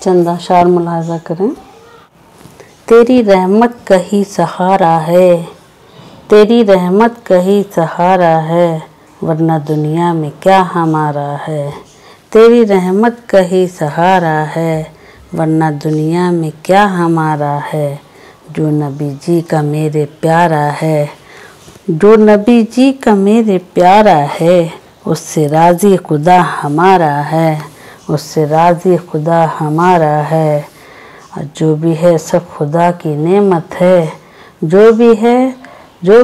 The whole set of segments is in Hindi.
चंदा शार मुलाजा करें। तेरी रहमत का ही सहारा है, तेरी रहमत का ही सहारा है, वरना दुनिया में क्या हमारा है। तेरी रहमत का ही सहारा है, वरना दुनिया में क्या हमारा है। जो नबी जी का मेरे प्यारा है, जो नबी जी का मेरे प्यारा है, उससे राज़ी खुदा हमारा है, उससे राज़ी खुदा हमारा है। और जो भी है सब खुदा की नेमत है, जो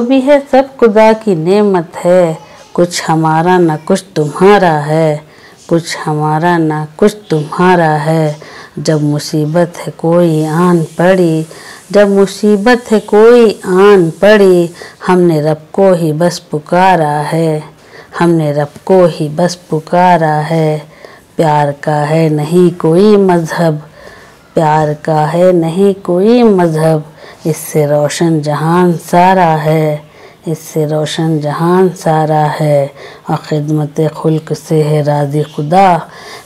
भी है सब खुदा की नेमत है। कुछ हमारा ना कुछ तुम्हारा है, कुछ हमारा ना कुछ तुम्हारा है। जब मुसीबत है कोई आन पड़ी, जब मुसीबत है कोई आन पड़ी, हमने रब को ही बस पुकारा है, हमने रब को ही बस पुकारा है। प्यार का है नहीं कोई मज़हब, प्यार का है नहीं कोई मज़हब, इससे रोशन जहान सारा है, इससे रोशन जहान सारा है। और ख़िदमत खुल्क से है राज़ी खुदा,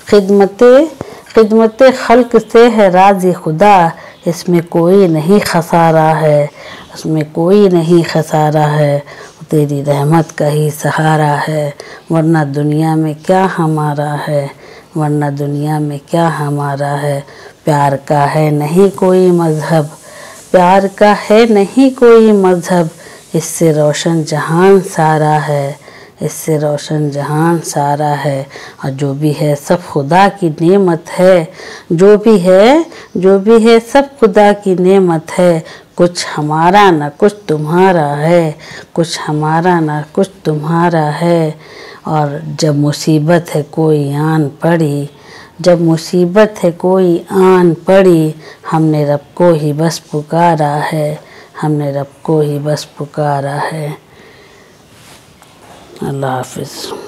खिदमत खल्क से है राज़ी खुदा, इसमें कोई नहीं खसारा है, उसमें कोई नहीं खसारा है। तेरी रहमत का ही सहारा है, वरना दुनिया में क्या हमारा है, वरना दुनिया में क्या हमारा है। प्यार का है नहीं कोई मज़हब, प्यार का है नहीं कोई मज़हब, इससे रोशन जहान सारा है, इससे रोशन जहान सारा है। और जो भी है सब खुदा की नेमत है, जो भी है सब खुदा की नेमत है। कुछ हमारा ना कुछ तुम्हारा है, कुछ हमारा ना कुछ तुम्हारा है। और जब मुसीबत है कोई आन पड़ी, जब मुसीबत है कोई आन पड़ी, हमने रब को ही बस पुकारा है, हमने रब को ही बस पुकारा है। अल्लाह हाफ़िज़।